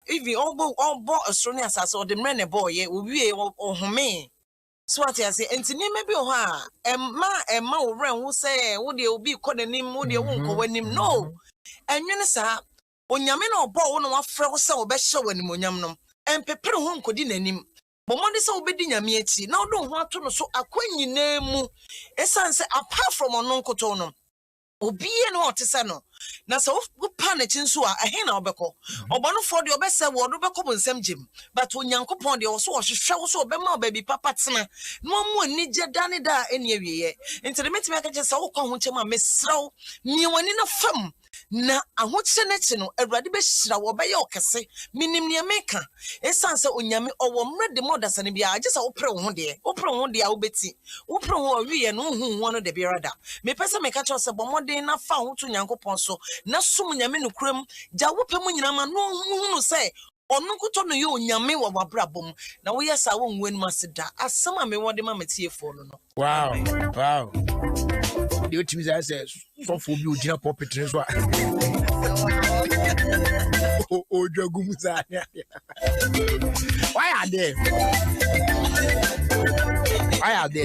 if you all bought a strong as or the men a boy, will be or me. So what I say, and to name maybe and ma will say, would you be calling him, would you won't go when him? No. And you know, sir, when Yamino bought one of frozen or best show when Munyamno, and Pepper home could in him. But one is obeying Yamieti, now don't want to know so a queen name. Essence apart from an uncle Tono. Obi no otisano na so panic nso a ehe na obeko obono for the obese wo do beko bonsam jim but onyankopon de so hwehwe so obema baby papa tena no mu ani je dane da eni awiye enti de metime aka je se wo kwa ho chema mesraw mi wani na fam na ahoche na chi no awurade be hyira wo be ye okese minim ne meka esanse onyame owo mrede modasa ne bia age se wo pre wo ho de a wo beti wo pre wo awiye no hu ho no de bia rada me pese meka cho se bomode na fa ho to nyankopon so na sum nyame no kuram ja wo pemu nyina ma no hu se onu kuto no ye onyame wo wabrabom na wo yesa wo nwen maseda asema me wode ma metiefo no wow the ultimate says so for you gina puppet so oh jagumuza why are they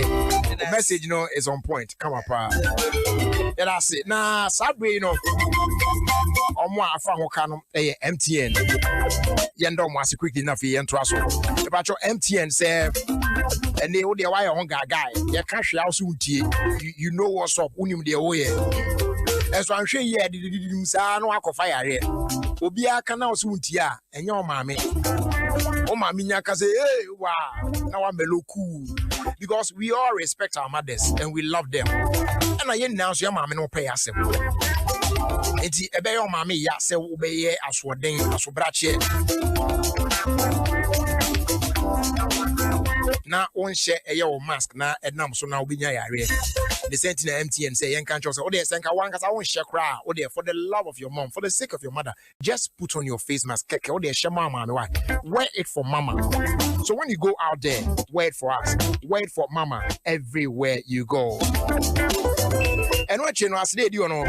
the message is on point come up and I say na sadwe omo afa ho ka no MTN yendo mo ase quickly na fi yento aso e ba cho MTN say and they would why on guy you can't share also you know what's up unim de wo ye eso an hwe ye dididim sa no akofa yare obi aka na so ntia enye o maame nya ka say hey wow now I'm cool because we all respect our mothers and we love them and I now so your maame no pay asem enti ebe your maame ya se wo be ye asoden asobrache na on share a mask na ednam so na obinya yare the sentinel MTN say yen kan cho say o dey senka wan kasa won share kra o dey for the love of your mom for the sake of your mother just put on your face mask keke o dey share mama me why wear it for mama so when you go out there wear it for us wear it for mama everywhere you go and what you know as dey do no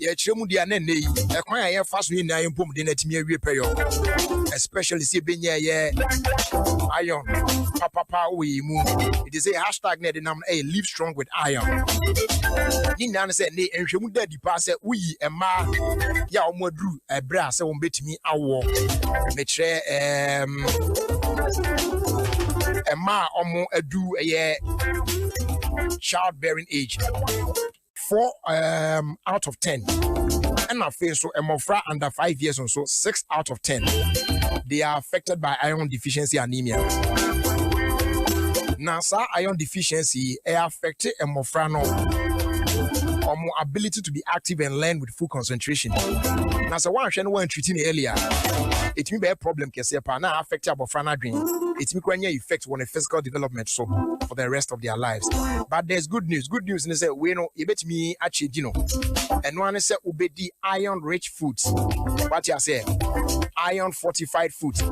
ye chiremu dia na nei e kwan ya faso ni na yempom de na timi awie peyo especially see benya ye iron papa we mu it is a hashtag na de nam live strong with iron ni na say ne enhwemu da di pa say uyi ema ya omodru ebra say won betimi awo me kire ema omo adu ye childbearing age 4 out of 10 and I feel so emofra under 5 years or so 6 out of 10 they are affected by iron deficiency anemia. Now sir, iron deficiency affected emofra no or more ability to be active and learn with full concentration. Now so one treating earlier it may be a problem case now affect abofrana dream. It may create effect on a physical development so for the rest of their lives. But there's good news. Good news in say we know you bet me actually you know. And one say ubedi iron rich foods. What you say? Iron fortified foods.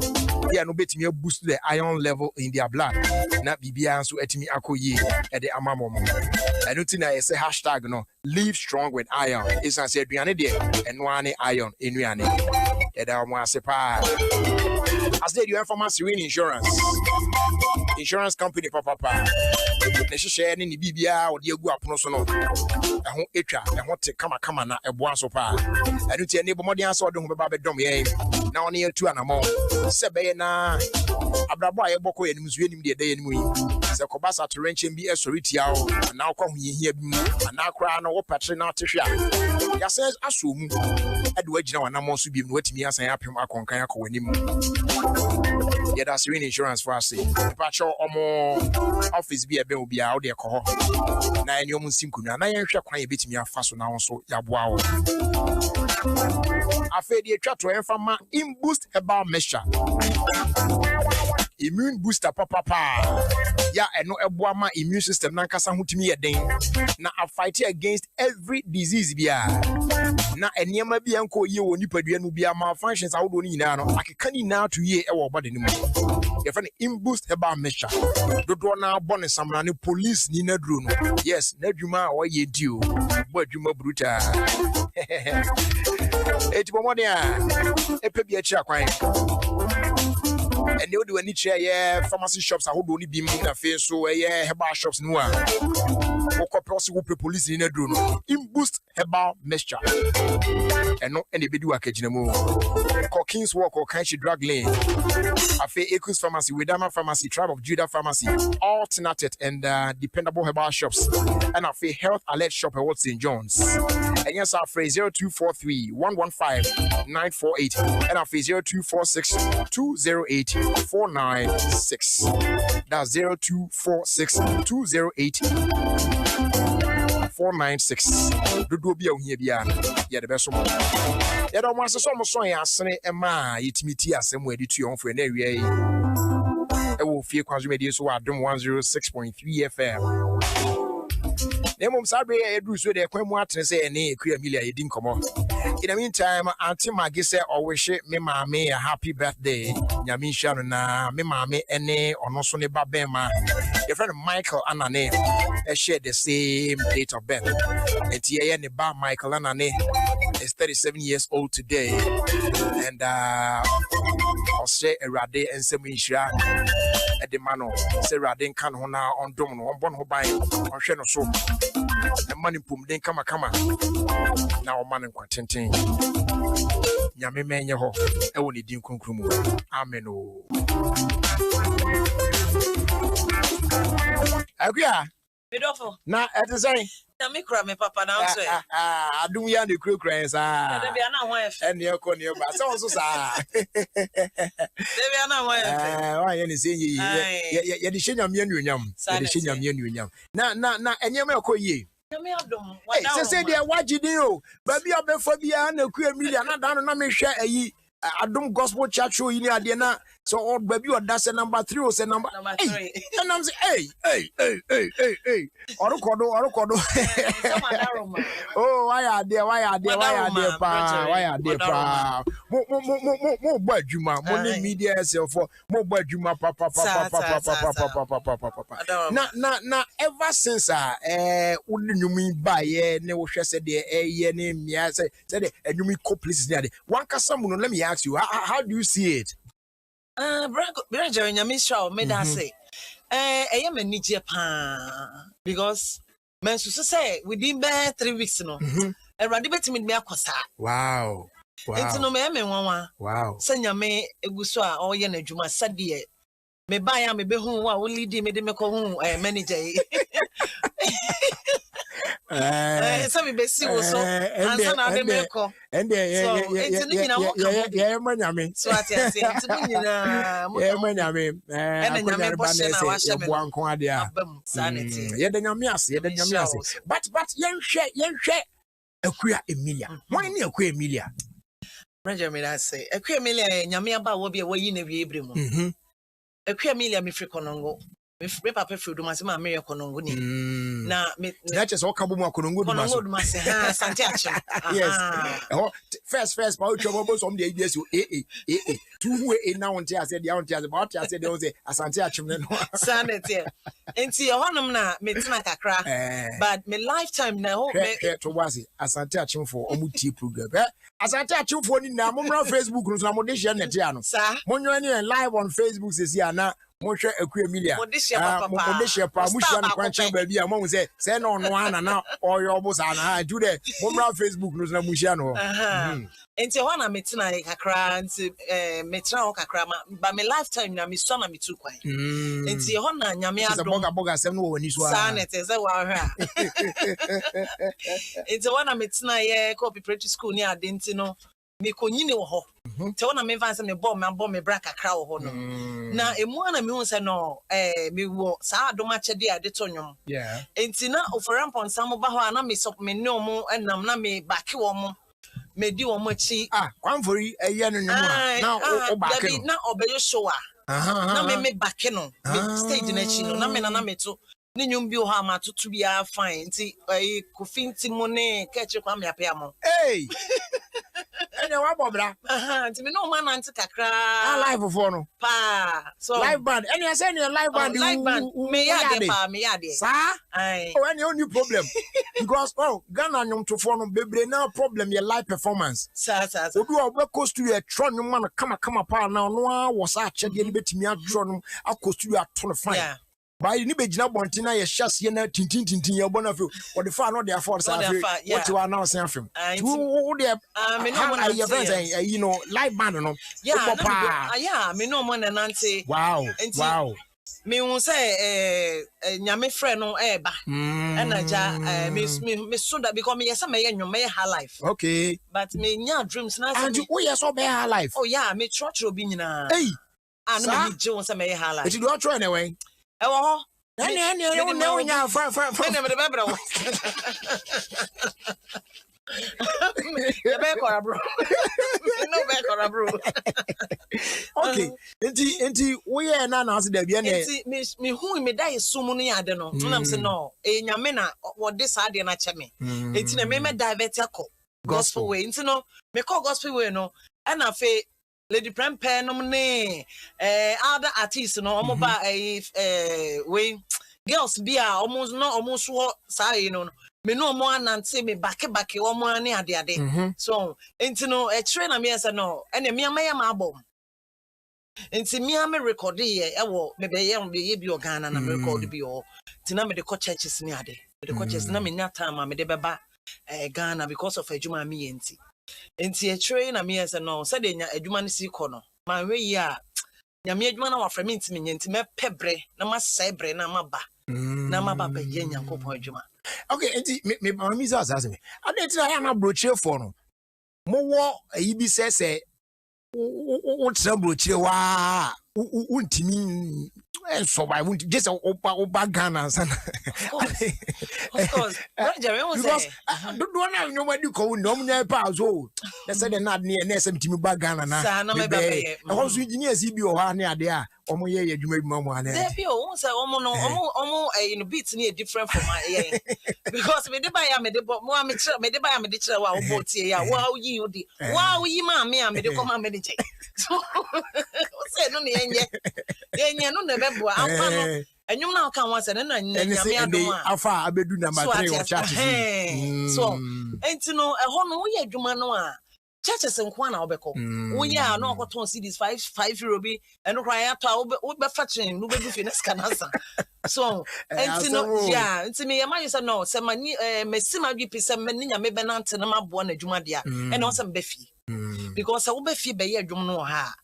Yeah, no bet me boost the iron level in their blood. Na bibia so etimi akoye at the amamo. I don't think I say hashtag no live strong with iron. It's an say aduane there and one iron enuane. Eda mo asepa. As they do from Serene insurance company papa. They share any bibia or the egu apono so no. Ehon etwa ehon te kama na eboa so pa. Enu tie ne bomodi anso do ho beba bedom ye. Na one ye tu anamo. Se be na abrabo aye boko ye nim zuenim de dey nim yi. Se kobasa to renchen bi esoriti awo. Na akwa hoyehia bi mu. Na akra na wo patre na tehwe a. Ya se aso mu. Ade wagina wanamo so bi mu watimi asan apem akonkan akwanim. Yeah, that's Serene insurance for us. Pacho omo office be a be obi a de ko ho. Na enyo mu sinkunu na yen hwe kwan ye betimi afa so na won so ya boa wo. Afa de atwa to enfa ma in boost herbal mixture. Immune booster papa. Ya eno eboa ma immune system na nkasa hotumi ye den. Na a fight against every disease bia. Na enema bia nko ye woni padua no bia ma functions awodo ni nyina no akeka ni na to ye e wo body ni mu. Ye fa in boost herbal mixture. Dodo na bone samra ne police ni na duro no. Yes, na dwuma o ye dio. Bo adwuma bruta. Etibomodia, a pebi and you do any chair, pharmacy shops, I would only be in a face, so a herbal shops no one. Or possible police in a drone. In boost herbal mixture. And not any big work at King's Walk or Kanshi Drug Lane. Afe Ekus Pharmacy, Widama Pharmacy, Tribe of Judah Pharmacy, alternated and dependable herbal shops. And Afe Health Alert Shop at What's St. John's. And yes, Afe 0243 115 948 and Afe 0246 208 496. That's 0246 208 496. Do be on here, yeah, the best one. You don't want to so much on your son, Emma, it me tea as somewhere to your own for an area. I will feel consumed so Adom 106.3 FM. Nemum Sabre Edus with a Quemwat and say, nay, AKUA EMELIA, you didn't come on. In the meantime, Auntie Maggie said, always me mammy a happy birthday. Yamin Shanna, me mammy, and or no sonny babema. Your friend Michael and Anne share the same date of birth. And Tia and the bar Michael and Anne is 37 years old today. And I'll say a rade and Semisha at the mano. Say Radin can hona on Domino, on Bon Hobay, on Sheno so. The money pum then come. Now man and quantin. Yami man yaho. I only dim concrumu. Amen. AKUA. Beautiful. Na at the same. Me cry me papa now so. Adom ya the crew cries They be na wife. And your corner so sa. They be na wife. Why any say ye the shinyam yenunyam. The shinyam yenunyam. Na enyem ekoye. Me Adom. Say there wagideo. Baby obefobia na AKUA EMELIA na dan na me hwe ayi Adom gospel church show in Adiana. So all baby or that's a number 3 or say number 3. And I'm saying, hey. Orokodo. Oh, why are there, pa? Mo badjuma, mo media self for mo badjuma papa. Na ever since unnyumi ba ye ne wo hwe se de ye ne mia say ennyumi couple there. One kasamu, let me ask you, how do you see it? Brother, Nyamisha, made us say, I am a Niger pan because men say within 3 weeks no. And Randy bet me akwasa. Wow. Into no me one. Wow. Senya me eguswa or yen adwuma sadie. Me buy am be hu wa only di me de me ko hu manager. So me be see wo so ansa na de me ko. And yeah, manyame. So I say into nyina mo. Yeah, manyame. And nyame bo se na wa hye me. Bwanko ade a. Sanity. Yeah, the nyame ase, But yenhwe AKUA EMELIA. Why ni AKUA EMELIA? Brother, me that say AKUA EMELIA nyame aba wo bia wo yi na wie ebre mu. AKUA EMELIA me free konongo. Me papa free do ma se ma me konongo ni. Na me that is all kabu mu konongo do ma so. Konongo do ma se ha asante ache. Yes. First ba ucho bo some dey yes two way now on tia say dey on tia about tia say dey say asante ache no. Sanity. Enti honom na me tina kakra. But me lifetime na ho me to wasi asante ache for omuti program. Asante ache for ni na mo Facebook no na mo dey share net ya no. Mo nyo ni live on Facebook sesi ana Moshe AKUA EMELIA. Modesha pa mushia na kwancha baby am say no na oyo bosa na do the momra Facebook no na mushia no. Enti ho na metina kakra nti metina ho kakra ba me lifetime na me so na me tu kwan. Enti ho na nyame adom. Boga sem no wani so. Sanet say wa hwa. Enti ho na metina ye copy prep school ni adenti no. Me konyine wo ho. Te wona me van se me bɔ me bra kakra wo ho no. Na emu ana me hu se no me wo sa adom achede ade to nwom. Yeah. Enti na oferampon sam ba ho ana me sop me ne omo enam na me bake wo mo. Me di wo mo chi. Kwanfori eye no nwom na o bake no. Na obeyo show a. Na me bake no. Me stage na chi no na me to ni nyum bi o ha ma tutu bia fine nti kofi nti mo ne keche kwa me apia mo hey ene wa bobra nti me no ma na nti kakra live for no pa so live band ene say ne live band me ya de sa oh any only problem because Ghana nyum to for no bebre na problem your live performance sa obi obeko studio e tro no man kama pa na no a wo sa achede ni betimi atro no akọ studio ato no fine by ni begina bontina ye hyase na tintin ye bona fe o de fa no de afford sa fe what you announce afim wo de me no one your friends you know live band no me no one nante wow me won say nyame frɛ no eba enaja me so that because me yes me nyom me high life okay but me nya dreams na and you yes so be high life oh yeah me church obi nyina hey no me je won say me high life it do try anyway ewo ho any no nya fa me de bebra wo be kora bro no be kora bro okay enti wo ye na na ase da bia na me hu me dai sumu no ya de no na me say no nyame na wo de sa de na che me enti na me divert akọ gospel way enti no me call gospel way no na fe Lady Prempe no ne other artists no omo ba we girls bia almost so say no me no mo anante me back omo ani ade so enti no e kire na me say no ene me amaya ma album enti me am record ye ewo me be ye bi Ghana na me record bi o enti na me de churches ni ade me de churches na me nya time me de beba Ghana because of adwuma me enti e kire na me say no say de nya adwuma ne si kọ no ma we yi a nyame adwuma na wa fra me enti me nya enti me pebre na ma sebre na ma ba na ma ba be ye nyankopon adwuma. Okay, enti me mami za me ade ti ya na brochire for no mo wo ayi bi say wo tra brochire wa untimi survive just oba Ghana sana of course Jerry was say do na nobody ko no nya pa so na say the nad na say mitimi ba Ghana na me be e ho so engineers bi o ha na ade a omo ye adwuma mo ana there be o say omo no omo in beat ni different from my because me de ba ya me de mo me de ba ya me de kire wa obo tie ya wa yi odi wa yi ma me me de ko ma me de che so o say no ne yenye no ne bebo ampa no enyum na ka wan say na nyame adom a afa abedu number 3 o chat so enti no eho no wo ye adwuma no a churches nkwa na obeko wo ye a no okoton CDs 5 euro bi eno kwa ya to wo be fachen no be du fi na scanner so enti no yeah enti me yema you say no say mani mesima bi pese mani nyame be nante na mabo na adwuma dia ena wo say mbe fi because wo be fi be ye adwum no ha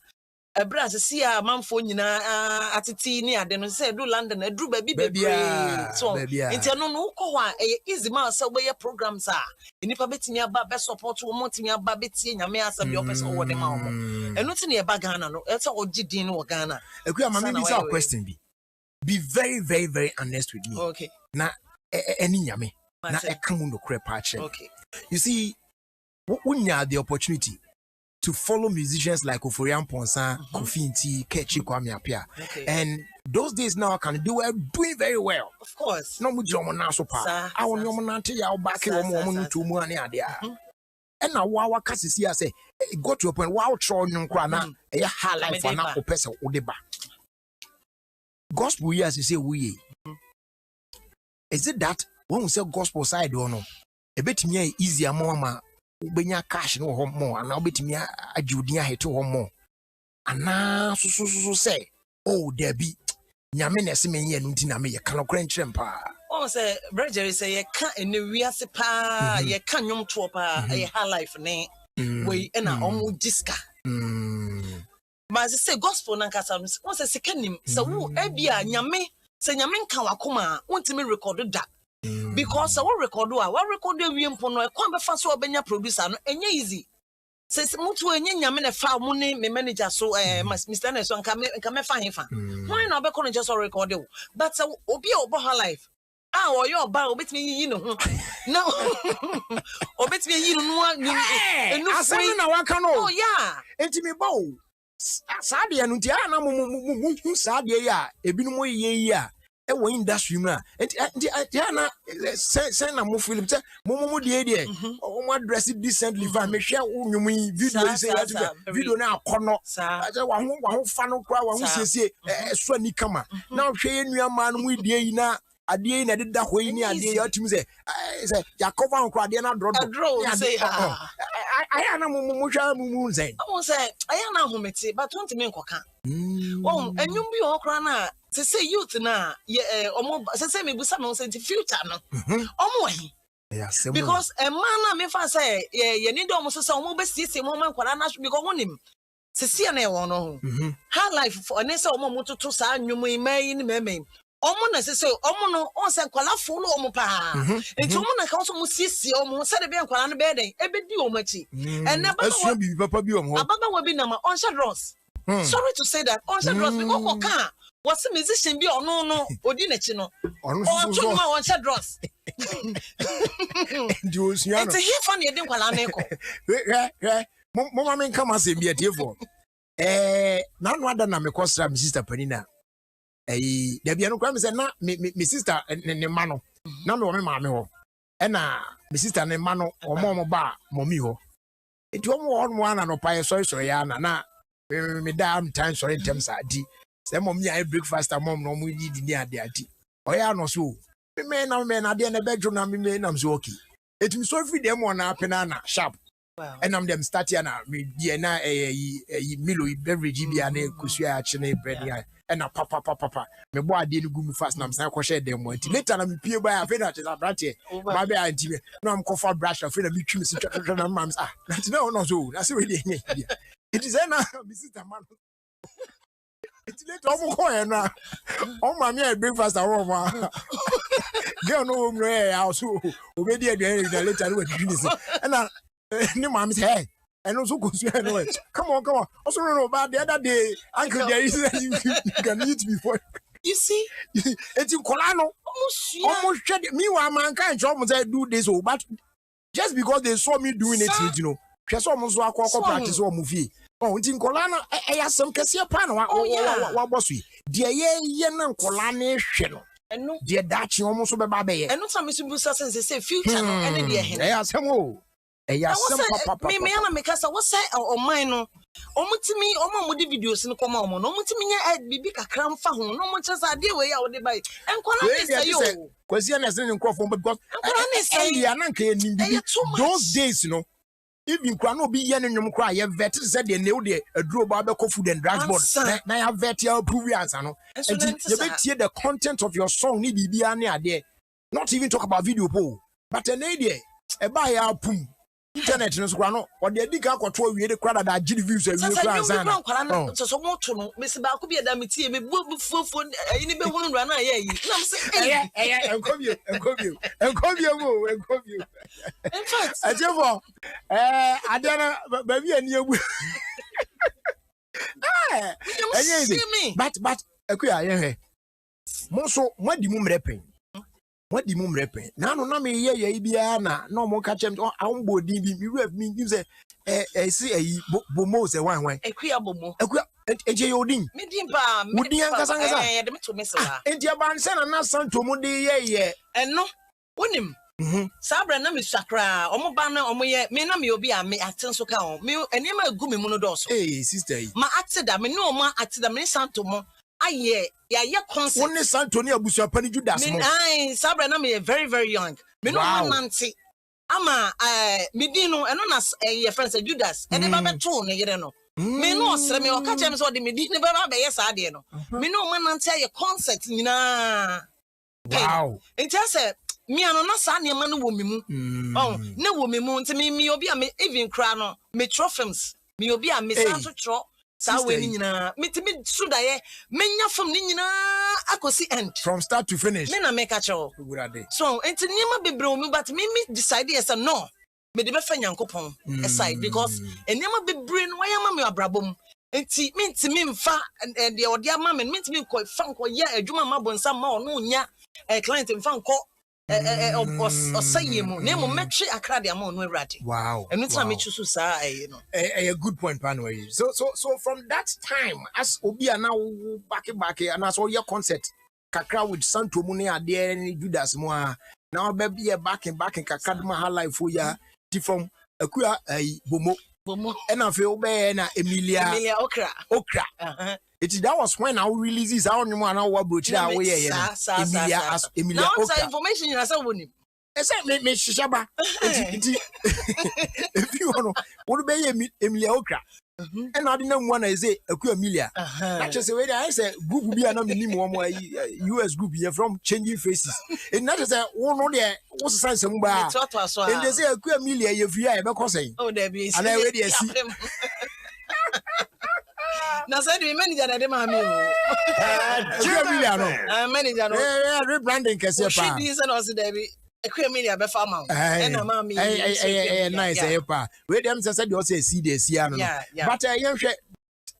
Ebra si a manfo nyina atiti ni ade no say do London adru ba bi bebre so enti no no ko ho a easy man say we programs a enipa betimi aba be support wo motimi aba betie nyame asem bi opese wo de ma wo eno ti ne eba Ghana no e say ogidin no Ghana akua mama bi say question bi be very very very honest with me okay na eni nyame na e kan no kre pa che okay you see unya the opportunity to follow musicians like Ofie Ponsa, Kofi Nti, Kechi Kwame Apia. And those days now can do doing very well. Of course. No mujo na so pa. I won no nante ya back no to mu ani ade a. And now wa kasisi say go to a point wow tro no kra na e high life na opese odeba. Gospel years say we is it that when we say gospel side or no e betimi easy amoma ubenya cash no ho mo ana obetimi agiudin ahete ho mo ana so say oh there be nyame na se menye no nti na me ye kanokra nkyerem pa o say brother say ye ka ene wiase pa ye ka nwom to pa ye high life ne we na omo diska ma say gospel na kasa no o say sikanim say wo ebia nyame say nyame nka wakoma wontimi record da because we record we mpo no e kwa be fa so obenya producer no enye easy se mutu enye nyame na fa mu ne me manager so Mr. Nelson nka me fa hefa why na obekọ no just record o but obi obo ha life oyo oba obetimi yi no ho na obetimi yi no enu asem na waka no oh yeah entimi ba o saade no ntia na mu saade ya ebinu mo ye yi a ɛwɔ industry mu a nti na send na mo film say mo die o mo address decently fa me hwɛ onwum yi video yi say video na akɔnɔ wa ho fa no kra wa ho siesie so ani kama na hwɛ enua ma no mu die yi na ade yi na de da hɔ yi ni ade yi atumi say ya cover on kra ade na dro say aya na mo hwɛ mu say o say aya na homete but won't me nkoka enwum bi o kra na say youth na say me busa no say future no omo hi because a man na me fa say ye need omo so say omo be siesie mo man kwara na because wonim sisi na e won no how life for ne say omo mototo sa anwum yi mai ni meme omo na say omo no on say kwala fo no omo pa enti omo na ka so mo siesie omo say de be kwara no be den e be di omo achi and na ba asu bi papa bi omo ababa wa bi na ma on shadows sorry to say that on shadows because ka what's a musician be or no odi na chi no on to ma on shadows Dios ya no it's a here funny dey kwala na eko mo ma men kama se bi atiefo na no ada na me kostra me sister panina da bia no kwa me se na me sister ne ma no na me wo me ma me ho e na me sister ne ma no omo ba momi ho enti omo ho no ana no pa so ya na me da am time sorry tem sa di say mom ya breakfast mom no mo di ni ade adi oya no so me na ade na bedroom na me na so okay it me so free dem on na pena na sharp and am dem start ya na me die na milo beverage bia na kusua a chine bread ya and na papa me bo ade no gum fast na say ko share dem mo anti later na me pie ba ya fe na chesa brate ma be anti me no am ko for brush fe na me twi me si na mam na ti na no so na say we dey it is na me sister man it's later omo ko e na o ma me breakfast awo ma girl no mo e also obedi aduan na later no wadwi ni se na ni ma me say hey and also go so no come on also no but the other day uncle there is you can eat before you see it's in kolano almost me wa man kan chom say do this but just because they saw me doing it you know hwe so mo so akọ practice o mo fie nti nkola na eyasem kese pa na wa boss yi de ye na nkola na hwe no eno de dachi omo so be ba be ye eno ta me so bu say future no ene de he eyasem o eyasem papa me na me kasa wo say o man no omutimi omo di videos no koma omo no omutimi nya bibi kakra mfa ho no mo chesa de we ya wo de bai enkola ne say yo kwasi na say nkrofo because enkola ne say ya na nka ni bibi those days you know even kwa no be ye nwom kwa ye vet said the new de aduro ba be food and drugs board na ya vet ya approve answer no and you be tie the content of your song ni bibia ne ade not even talk about video po but an idea e ba ya pum internet no so kwa no o de adika akoto awie de kwada da gidi views awie kwa answer na so mo to no me se ba ko bi da me tie me fufu ni be hunu ra na ye yi na me se enkobio mo in fact ajefo adana ba bi ani ebu but akuya ye he mo so mwadi mu mrepen na no na me ye bia na no mo ka chem awon din bi mi ref mi give say si bomo say wan akuya bomo akuya eje yodin me din ba wudin ankasa de me to me se wa enti aban se na santo mo de ye eno wonim sabra na me sakra omo ba na omo ye me na me obi a me atenso ka o me enema egu me mu no do so sister yi ma atida me no ma atida me santo mo aye ya concept woni santo ni abusua pani Judas mo sabra na me very very young me no manante ama me din no eno na ye friends Judas ene ba beto ne yere no me no osre me o ka che me so de me din ne ba be yes ade no me no manante ye concept nyina wow enti ase me ano na sa ne ma no wo me mu na wo me mu nti me obi a me even cry no me trophies me obi a me sa so tro sa we ni nyina metimi suda ye menya fam ni nyina akosi end from start to finish me na make a cho so enti niam bebre o me but me decide yes no me de be fa nyankopon aside because niam bebre no wayama me abrabom enti me ntimi mfa de odi ama me ntimi ko fa nko ye adwuma mabonsa ma ono nya client mfa nko osayemu nemo metri akrade ama onu awrade wow enu tina me chusu sa no a good point panway so from that time as obi ana back and as all your concept kakra with Santo Mune ade ni Judas mo a na obabi e back kakra ma ha life for ya ti from AKUA bomo and I feel bad na Emilia okra that was when I release this I only one hour broach that way Emilia now okra information you say woni me shaba if you want what be Emilia okra and I didn't want to say AKUA EMELIA. Not just the way I said group be an US group here from changing faces. And not just that one on there was a sense of and they say AKUA EMELIA if you are ever saying. Oh, there be and I already see. Now said we manager at the mammy. Manager rebranding Cassia. She is also Debbie. AKUA EMELIA be farmer. And a mammy. Nice, where them said you also see this year. But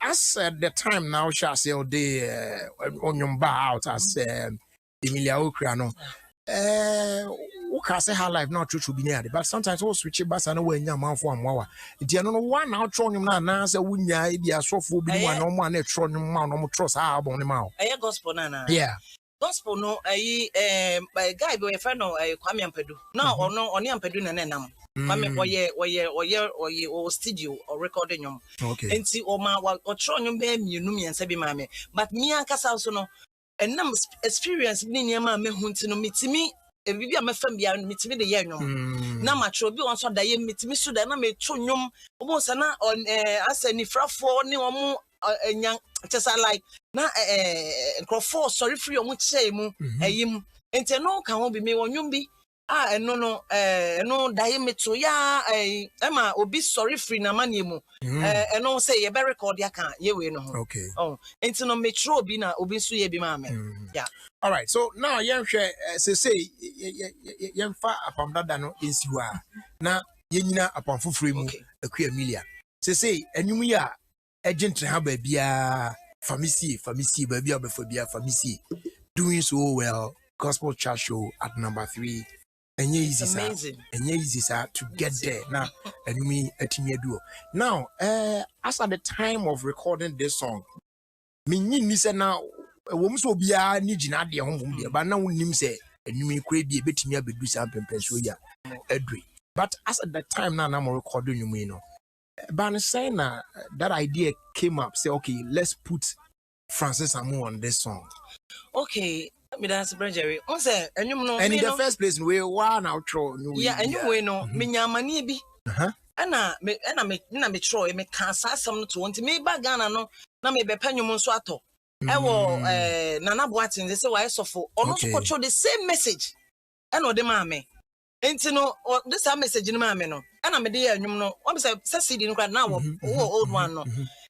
as the time now shall say the on your bar out as Emilia Okrano. Who can say her life not true to be near, but sometimes we'll switch it back and away in your mouth for 1 hour. It's no one out on him now, answer wouldn't ya be a so full be one on one tron man no trust our on the mouth. A gospel nana. Yeah. Gospel no by guy boy friend no Kwame Ampedu. Now or no only Ampedu na nam. Kwame or studio or recording yum. Okay. And see or ma or tron yum be you know me and sabi mame. But me and Casa no and nam experience ni nyama me hunti no mitimi ebibi amefam bia mitimi de ye nwom na matro bi on so da ye mitimi so da na me tro nwom obo sana on asani frafo ni omo enya just like na crofo sorry free omo chei mu eyim ente no kan ho bi me wonwom bi no da ye meto ya ma obi sorry free na manie mu no say ye be record ya kan ye we no ho okay oh ente no metro bi na obi so ye bi ma me yeah. All right, so now yen say yen fa apam dada no insiwa na yen nyina apam fufure mu AKUA EMELIA say enwum ya agent ha ba bia famisi ba bia ba fa bia famisi doing so well gospel church show at number 3 enye easy sir to get there now enwum atimi aduo now as at the time of recording this song me ni say now wo so bia ni gina de ho bom de ba na wonim se enwumi kura bi betimi abedu sa pempenso ya adri but as at that time now I'm recording you know but saying that idea came up say okay let's put Francis Amu on this song okay me that's Jerry on say enwum no and in the first place we one outro no yeah enwum we no me nyamane bi ana me tro me kan asam no to want me ba Ghana no na me be panwum so ato ewo Nana Boatin they say why sofo ono so control the same message and ode ma me enti no this message no ma me no and me dey anwum no o be say CD no na wo old one no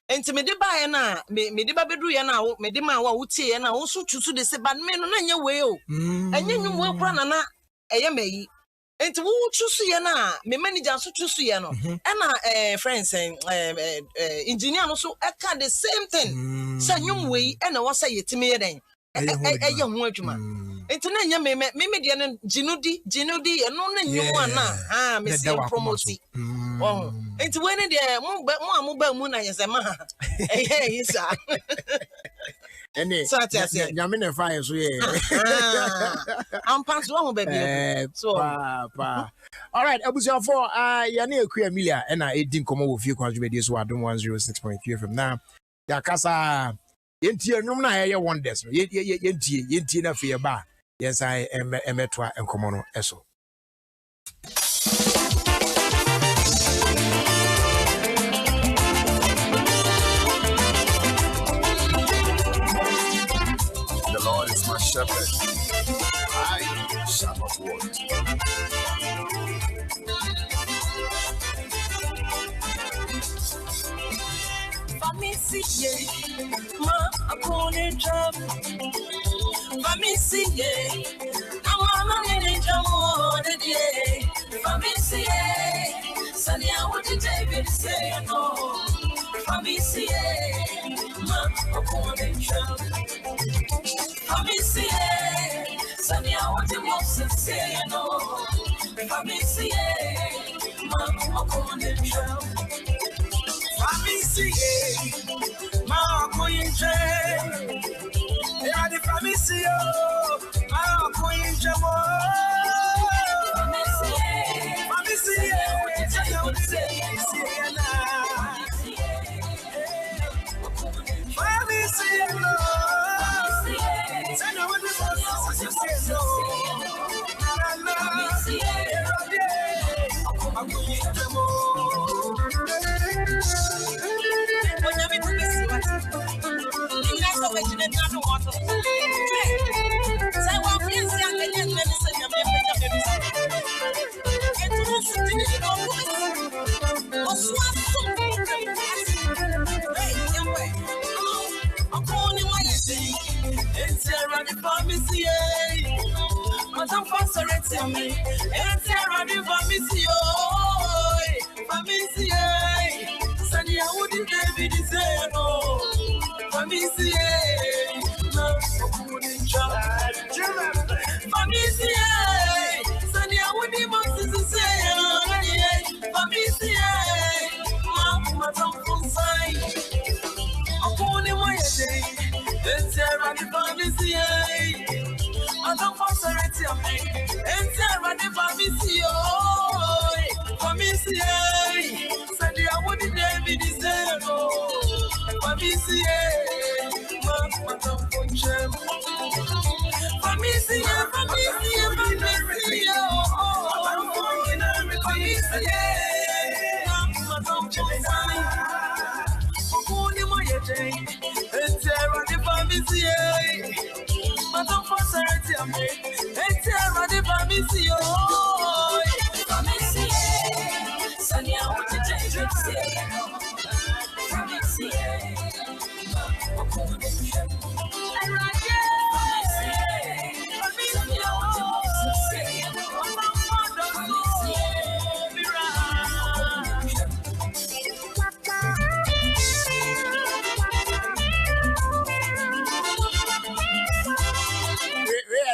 enti me dey ba na me dey ba bedu ye na me dey ma wa wutie ye na wo so tutu de say ban me no na nya we o anya nwum we kura na eye mayi enti wo tusu ye na me manager so tusu ye no na friends engineer no so e ka the same thing say nwum we e na wo say yetime ye den eye ho adwuma enti na nya me de na jinudi e no na nwum na me say promote oh enti we ne de mo ba mu na yese ma yisa nyame ne fire so ye am pass one baby so pa all right abusia for ya na AKUA EMELIA and na edin komo wo fie kwanjo be so Adom 106.3 FM na ya kasa yentie nwum na ye wonders no yentie na fie ba yes I emetwa enkomo no eso my shepherd, I shall not want. Famisi ma akone jam. Famisi amana ne jamo de die. Famisi sania what did David say no. Famisi ma akone jam. Famisi sania what the most say no. Famisi ma akone jam. Famisi ma koyinje. Ya di famisi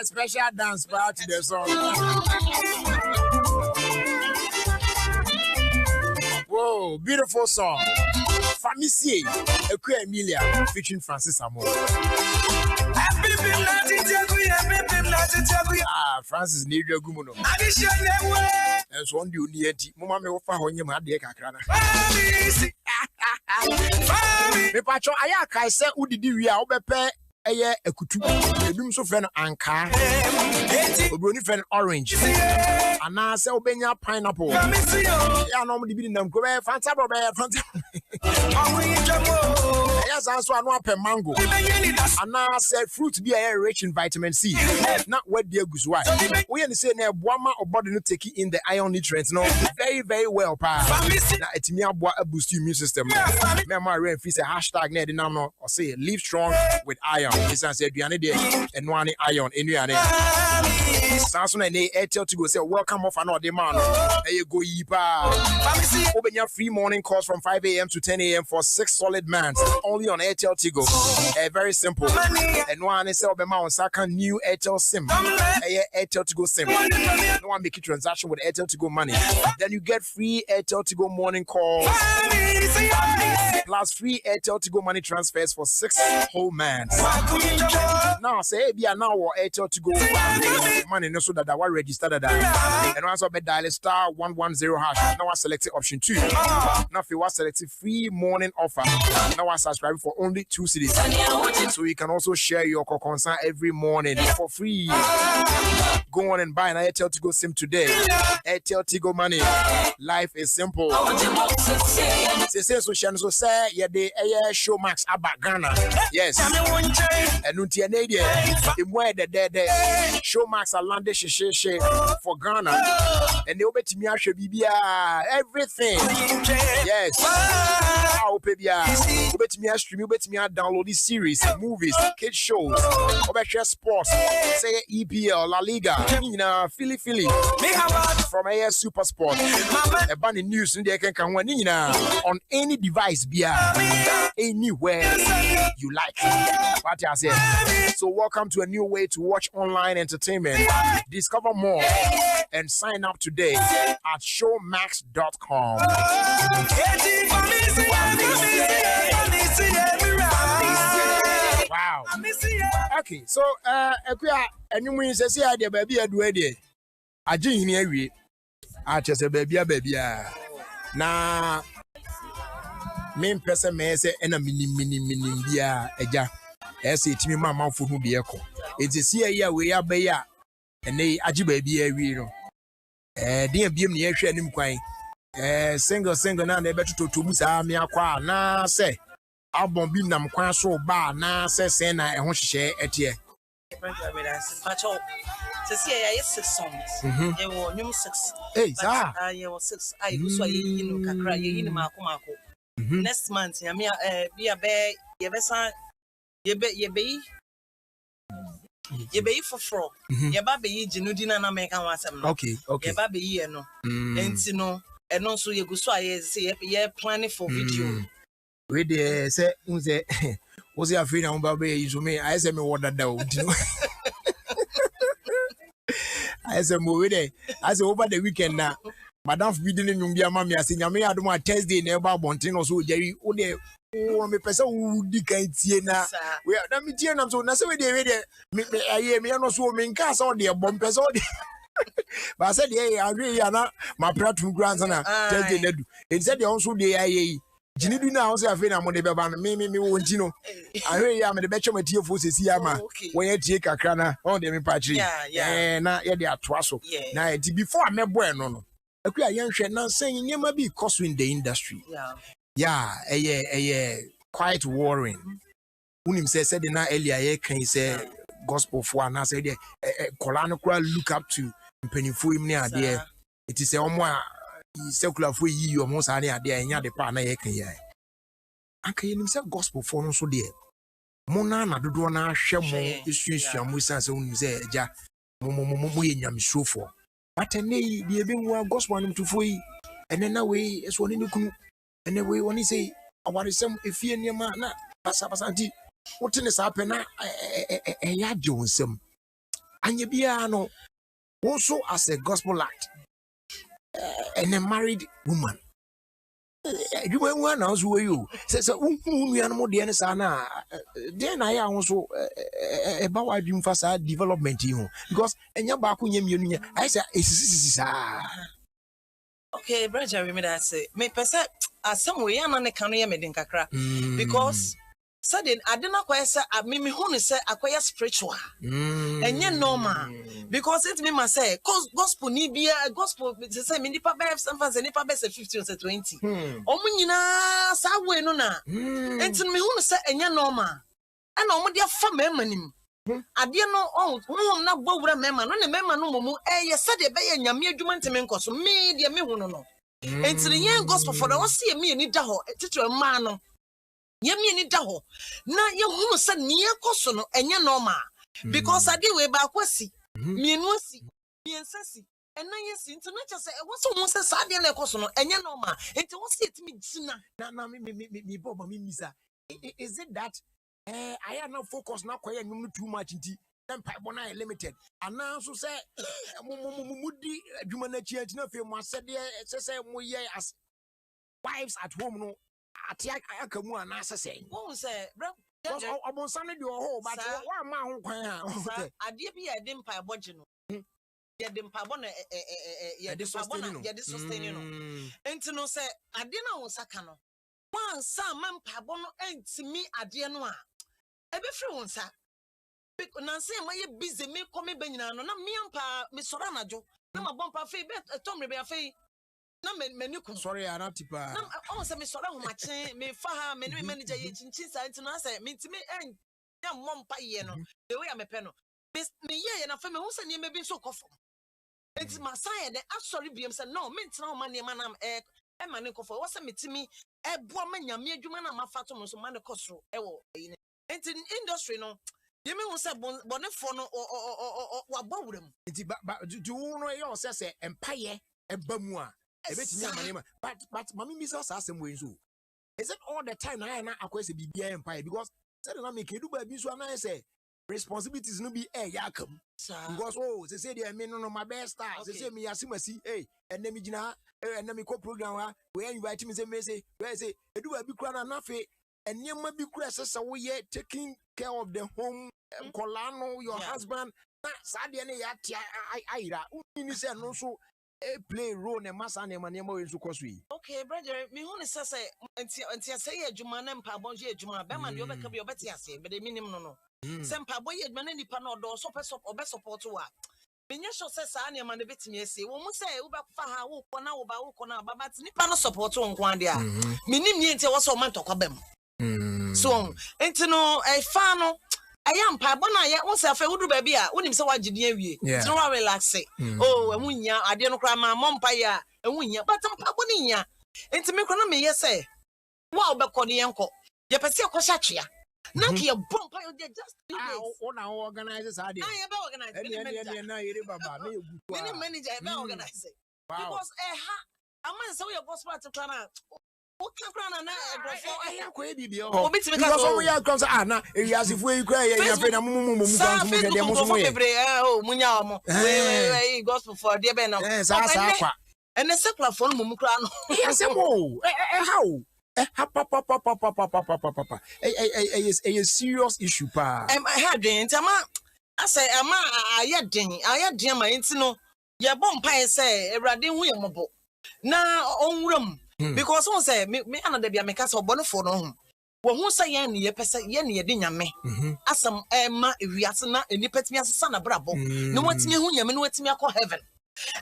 Special dance part to the song. Whoa, beautiful song. Famisi, AKUA EMELIA, featuring Francis Amo. Francis Nidra Gumuno. And so on the Uniati, Mama Meofa Honyam had the Kakrana. The patron Ayaka said, who did you obepe? Eye ekutu edum so friend anka obroni friend orange ana se obenya pineapple ya no mo di nam ko be fanta bro be fanta ya so anu apẹ mango ana se fruit be rich in vitamin C na what dey agusu why we say na eboama obody no take in the iron nutrients no very well pa na etimi aboa boost immune system me ma re fi say hashtag na dey nam no or say live strong with iron. This answer aduane de enwane iron enuane sanso na ne Airtel to go say welcome off another man e go yi pa obenya free morning calls from 5 a.m. to 10 a.m. for 6 solid months only on Airtel to go. Very simple enwane say obema on second new Airtel sim Airtel to go sim no one make a transaction with Airtel to go money then you get free Airtel to go morning calls plus free Airtel to go money transfers for 6 whole months. Now say be now or Airtel to go money no so that I register that and also be dial star 110 hash. Now I select option 2. Now if you want select free morning offer, now I subscribe for only 2 cedis. So you can also share your concern every morning for free. Go on and buy an Airtel to go sim today. Airtel to go money. Life is simple. Say so say yeah the show max about Ghana. Yes. And Untianadia, the way the show max are landed for Ghana. And they obey me everything. Yes. I'll pay obey me stream, obey me download this series, movies, kids shows, obey sports, say EPL, La Liga, Philly, from AS Super Sport, a bunny news in the can on any device, anywhere you like. What I said. So welcome to a new way to watch online entertainment. Discover more and sign up today at showmax.com. Wow. Okay, so AKUA enyumu say say the baby adu ade. Aje hini awie. A chese baby na me mpese me say na mini bia eja. Ese timi mama fo hu bi eko. Enti see ya we ya be ya ene aje baby awie no. Dia biem ne ehwe anim kwan. Single na na betuto mu sa me akwa na say Adom bi nam kwanso ba na say na eho hye etie. Pacho. See, I 6 songs. There were new 6. Hey, sir. I was 6. I was so you know, Kakra, you know, Mako. Next month, I mean, be a bear, ye be for fraud. Ye baby, Jinudina, and American was okay. Ye baby, no. And and also you go so I say, ye planning for video. We de say, was he afraid of baby? You me, I say me what that down. I said, I said, over the weekend now. Madam Bidin Numbia Mammy, I said, Yammy, I don't want Thursday, never Bontino, so Jerry, oh, me person who decayed Siena. We are not meeting them, so that's why they read it. I hear me, no so mean cast on the bumpers. But I said, yeah, I agree, Anna, my platform grandson, Thursday, and said, also the IA. Jini do now say afei na mo de beba no me won ti no ahwe ya me de beche matie fo sesi ama when ye tie kakra na on de me patri na ye de atoa so na e before me boy no AKUA ye nhwe na san nyema bi cost in the industry quite worrying unim say de na earlier ye kan say gospel for na say de kola no kura look up to mpanifo im ne ade it is omo secular for you almost any idea enya de pa na ye kan ye anka ye nim say gospel for no so de mona na dodo na hwe mo isuasua mo san se unim say eja mo ye nyamsuro for but ene de ebe mu gospel nim to for yi ene na we so ni kunu ene we woni say awaresem efie niam na pasa nti wotene sa pe na ya de wonsem anya bia no also as a gospel act and a married woman. You went now, so you says, animal DNA sana. Then I also about our dream facade development, because and your back when you I said, okay, brother, we made that say, me percent as some way, I'm on the canny made in Kakra because. Sudden, I did not quite say, I mean, who say, acquire spiritual. And yet, normal. Because it me must say, cause gospel need be a gospel, the same in the pub, sometimes and if I best 15 or 20. Omunina, Sawe Nona. And to me, who say, and yet, normal. And on dear family. I dear no, who not bow with a member, no, the member no more, yes, said a bay and your mere human to menkos, me, dear me, no. And to the young gospel for the one see me and it daho, teacher a man. Yemi ni daho na ye hunu se ne koso no enye normal because ade we ba kwasi mienu asi miensasi ena yesi nti na chese e wo so hu se sade na koso no enye normal enti wo se etimi gina na me bobo me misa is it that I am not focused na kwaye num too much nti empire bona limited ana so se mudi adwuma na chi anti na fe mo asede se mo ye as wives at home no atia akamu anasa say won say obonsane de ho but wa ma ho kwan ha ade bi ya de mpa boje no ya de mpa bo na ya de sustain ya de sustain no enti no say ade na won saka no wan sa ma mpa bo no entimi ade no a ebe firi won sa na say ma ye busy me come be nyina no na me mpa me sora najo na ma bompa fe be tomre be afi na menu sorry anatipa na o se me sora ho mache me fa ha me manager ye chinchin sa enti na say me ntimi ya mompa ye no the way me pe no me ye na fa me hu se ne me bi so kofo enti ma say de asori biem se no me ntina ho ma ne ma na ma ne kofo wo se metimi eboa ma nyame adwuma na ma fa to mo so ma ne kosoro wo enti industry no ye me hu se bonefo no wa bawuram enti ba do no ye o se empire ebamu a but mami misa asem we so is it all the time na akwese bibia empire because said na make edu ba bi so na say responsibilities no be yakam because say dey me no my best star say me yasimasi and me gina and me ko program ha we invite me say we say edu ba bi kura na fe enema bi kura say we taking care of the home, Colano, your husband. Sadia Ira, you say no so play role and massa name and name is okay, brother, me who is say until say a Juman Pabonje Juma, Beman, you become your better say, but the minimum no. Some Paboy, Manani Panodo, so best support to work. Menyesho says Anya man bit me say, we must say, Ubafa, Ukona, but Nipano support on Quandia. Minim Niente was so man to Cobem. So, and to know a fano, I am Pabona, yet once I feel baby, wouldn't so what you it's no relax. Oh, and when ya, I didn't cry my mom paya, and when ya, but I'm Pabonia. And to make me, yes, say, wow, but call the uncle. Yapasia Cosachia. Naki a bump, just on our organizers. I organize many manager, organize it. Because a man so your boss part to plan out. What can crown and I comes Anna, if we cry, gospel for dear Ben and a secular phone Mumukran. Yes, how? A serious issue, pa. I had I say, I had dear my intino. Your bomb pie say, a radin wheelmable. Now, on room, because one say, me another be a mecas or bonafone home. Well, who say yenny, a person yenny a dinner me? As some Emma, if we are and you pet me as a son of Bravo. No one's near whom you mean what's me a call heaven.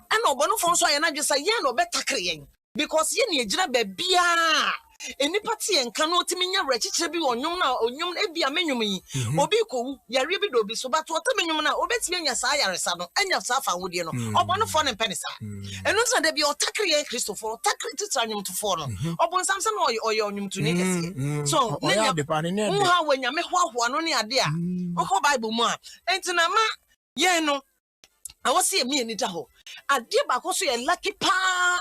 And no bonafone so I just say, no better creating. Because yenny a jab beer. Any party and cannot mean your wretched be on you now, or you may be a menu me, or be cool, ya ribbit be so but what the menu now, or bet me your sire, son, and your safa would you know, or one of fun and penny. And also there be your tackle Christopher, tackle to turn him to follow, or one Samson or your name to niggas. So, how when you make one only idea, or Bible more, and to Nama, yeah, no. I was see me in Itaho. I did back also a lucky pa.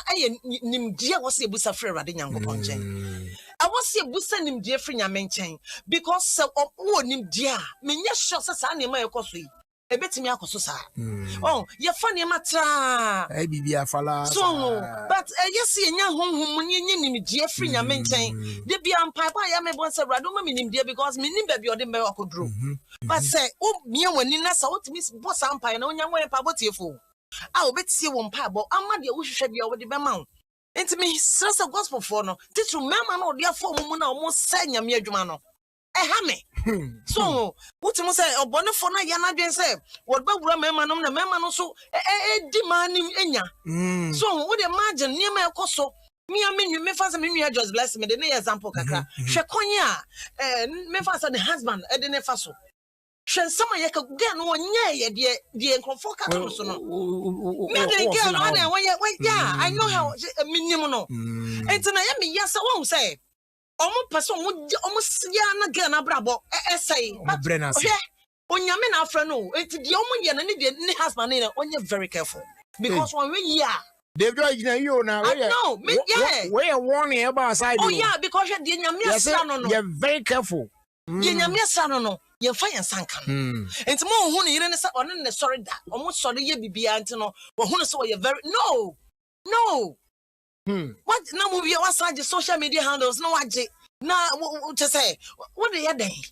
I named dear was a busa free riding young ponchain. I was see a busa named dear free chain because so of one dear. Me yes shots as I my costly. A bit me acosa. Oh, you're funny matra. I be a falla. So, but yes, see a young home when you name dear free chain. There be a papa. I may once a radoma meaning dear because me baby or the miracle drew. But say, oh, me when in us out miss boss umpire, no young way paboti fool. I'll bet see one pabo. I'm not the wish should be over the bamount. And to me, sense of gospel for no. Did you mamma no dear for woman almost saying a mere jumano? A hammy. So, what you must say, oh, Bonafona Yana didn't say, what Bob Ramman on the mamma also a demanding enya. So, would imagine near my coso. Me, I mean, you may find some in just bless me, the near example, Kaka. Shakonia, me find the husband, a dinner faso. Someone you could get one year, dear, comfort. I know how a minimum. And tonight, yes, I won't say. Almost person would almost yan again a brabo, essay, but Brenna. When you're men after no, it's the only and husband in when you're very careful. Because when we they've got you now. No, we're warning about side. Oh, yeah, because you're very careful. You're son, no. You're fine, Sankan. It's more who you didn't say on the sorry that almost sorry you be Antino, or who saw you very no. What now movie outside the social media handles? No, I now to say what are you doing?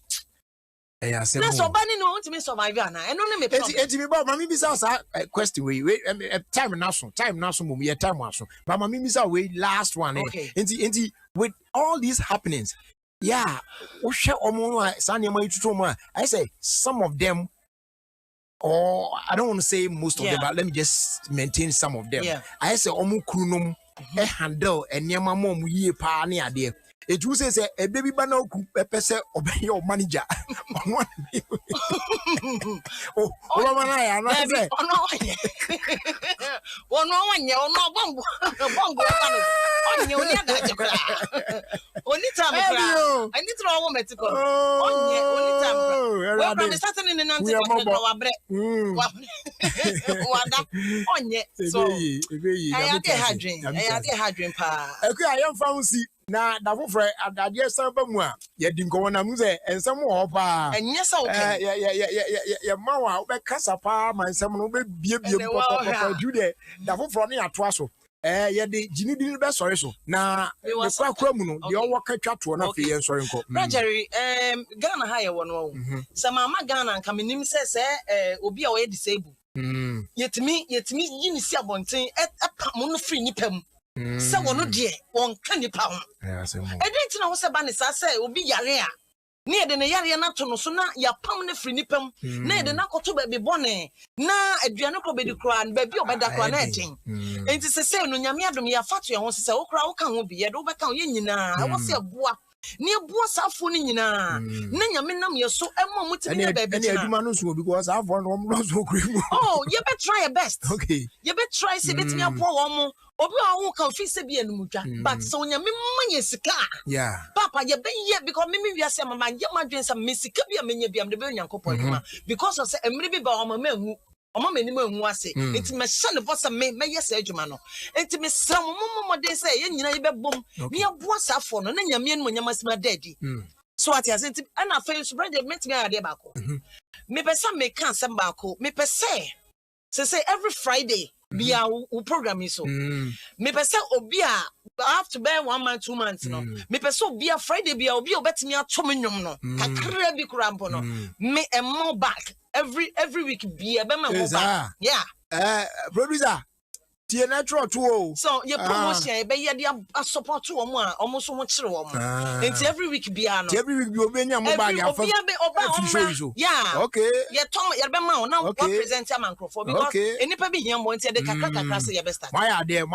That's so bad. No, to me survive. And only me. It's about Mammy Bissau's question. We time national, we time national. But Mammy Bissau, we last one. Okay. With all these happenings. Yeah, I say some of them, or I don't want to say most of them, but let me just maintain some of them. Yeah. I say Omukunum, a handle, and Yamamom ye pa near there. It was a baby banner, a person obey your manager. Oh, I say, oh, no, bongo. Only time I need to know what to go. Only time. Well, I'm starting in the answer. So I had dream pa. Okay, I am found see. Na da fofre adade samba mu a ye di nko na mu ze ensem ho pa enye sa okay ye mawa be kasa pa ma ensem no be bie papa jude da fofro ne ato aso Yɛde gyini di bɛ sɔre so na ne kwa mu no deɛ ɔwɔ ka twa to na fe yɛn sɔre nkɔ Rajari Ghana ha yɛ wɔ no sɛ mama Ghana nka menim sɛ obi a ɔyɛ disabled yɛtumi yi ne si abɔnten ɛpam no free nipa mu sɛ wɔno deɛ wɔnka nipa ho ɛde nti na wo sɛ ba ne saa sɛ obi yare a ne yɛde ne yare na to no so na yɛpam no free nipa mu na yɛde na kɔto baabi bɔne na aduane kɔ bɛdi koraa no baabi a ɔbɛda koraa na ɛden enti sɛ no nyame adom yɛafa to yɛn ho sɛ wo koraa woka ho bi yɛde wobɛka ho yɛ nyinaa ɛwɔ sɛ ɛboa ne ɛboa saafo no nyinaa na nyame nam yɛ so ɛma mu tumi na baabi gyina adwuma no so because afɔ no ɔmo so kura mu yɛbɛtry your best yɛbɛtry sɛ bɛtumi aboa wɔn mo obi a wo ka ofi se bia no mutwa but so nya me manye sika papa ye be ye because me wiase mama ye madwen sa me sika bia menye bia me be nyankopon kuma because of say emre bi ba o mama hu o mama ni mahu ase enti me hye ne bosa me ye sa adwuma no enti me sra mo de say ye nyina ye be bom me aboa safo no na nyame no nyama sima daddy so ati ase enti ana fa so brother metimi ade ba ko me pesa me kan sem ba ko me pesa say every Friday be our program is so. Me pese obi a have to bear 1 month 2 months no. Me pese obi a Friday be obi obetimi atom nyom no. Kakra bi kurampo no. Me a more back every week be a be ma more back. Yeah. Producer. Tie natural too. So your promotion be ye dey support to omo a omo so ho kire omo. And every week be ano. Every week be obi nya mo bag afa. Yeah. Okay. Ye tom ye be ma na what present am microphone because enipa bi hia mo ntia de kakra say ye be start. My idea.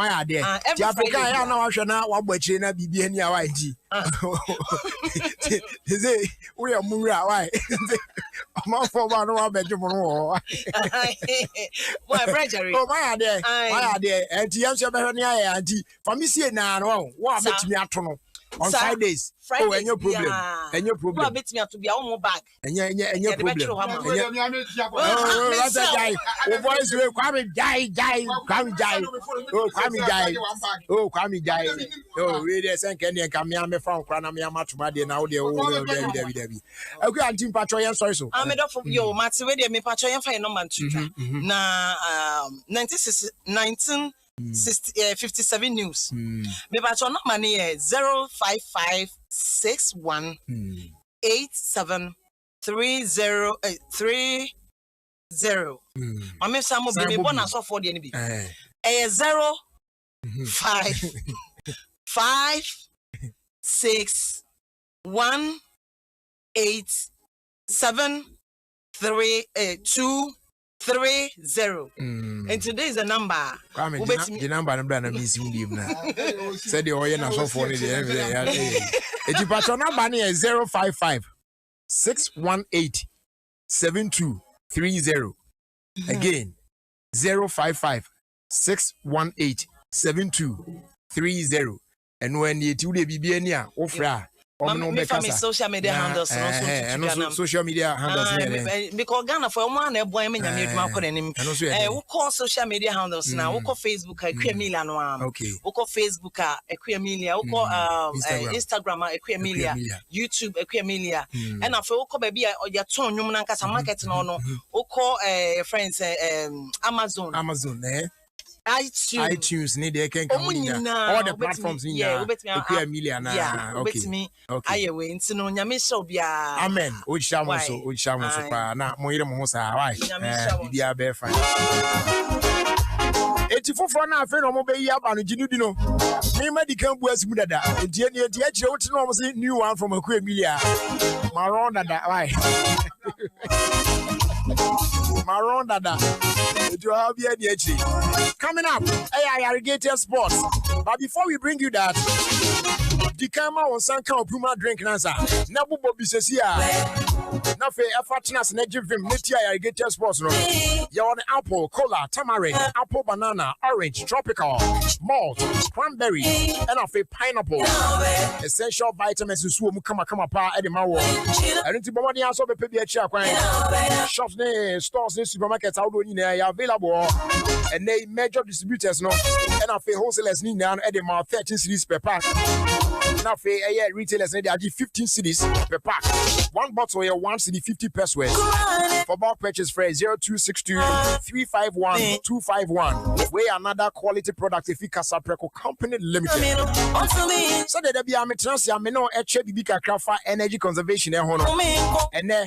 Ti Africa ya na wa hwe na wa gbachire na bibi ani a wa nti. Say we are mura why. Omo for ba no wa beju mo no. Boy Bradbury. Oh my idea. And the answer better near auntie. For me, see now, what makes me at on Fridays. Oh, and your problem. And your problem. What makes me to be our back. And your problem. Oh, that's a guy. Oh, boys, come die. Oh, come die. Oh, really, thank you. Come here, from Cranamia Matrimony now. Okay, I'm Team Patroyan. Sorry, so I'm off of your Matsuedi, me Patroyan for number 2. Na 1957 news. Me Patron money 05561 873030. Mame Samo be me bona so for the NB. 0 5 5 6 1 8 7 3 2 30. And today is the number. The number I'm going to miss you now. Said the oil and so for it. If you pass on number 055 618 7230. Again 055 618 7230. And when you do the BBNia, offer. Me social media handles and also social media handles because Ghana for one boy me nyame adwuma kɔ nanim we call social media handles now we call Facebook AKUA EMELIA no we call Facebook AKUA EMELIA we call Instagram AKUA EMELIA YouTube AKUA EMELIA and after we call baby ya ton nwum na nkasa market no we call friends Amazon iTunes need they can come in all the platforms in AKUA EMELIA na okay ayewe nti no nyame show bia amen o chamo so pa na mo yire mo ho sa why bia be fine eti foforo na afi no mo be yi aba no ginu di no me medical bu asimu dada enti eni enti akire wo ti no mo say new one from AKUA EMELIA maron dada why maron dada eti o ha bia ni akire coming up irrigated sports but before we bring you that the camera on Sanka Puma drink Nasa. Nabu Bobby says here. Nafe Afatnas Nejivim, Netia irrigated sports. You're on apple, cola, tamarind, apple, banana, orange, tropical, malt, cranberry, and of a pineapple. Essential vitamins to swim come apart at the Mawo. And into Bomadi also be paid shops, stores, supermarkets out there available. And they major distributors no and of a wholesalers need now at the mouth 13 cities per pack. Now for retailers they are 15 cedis per pack. One bottle here 1 cedi 50 pesos. For bulk purchase for 0262 351 251. We another quality product if you Casapreco Company Limited. So there be a trans ya me no eche bibi kakra fa energy conservation ho no. Ene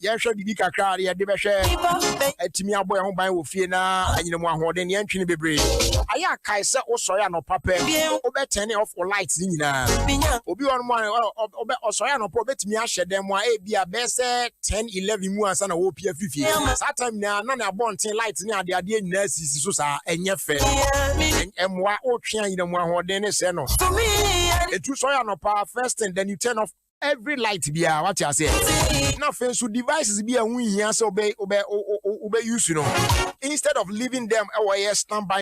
ya hwe bibi kakra ya de be hwe atimi aboy ho ban wo fie na anyine mu ahoden ya ntwene bebre. Aya kai se osori anopa pe obetene off lights ni nyina. Obi won mo obe osori anopa obetimi ahye dem mo e bia be se 10 11 mu ansa na wo pia fifie. That time na na abonten light ni ade ade nyina sisi so sa enye fe. Emwa otwe anyine mu ahoden ne se no. It was anopa first and then you turn off every light bia what you say. Now fence devices be a win here so obey use you know. Instead of leaving them away standby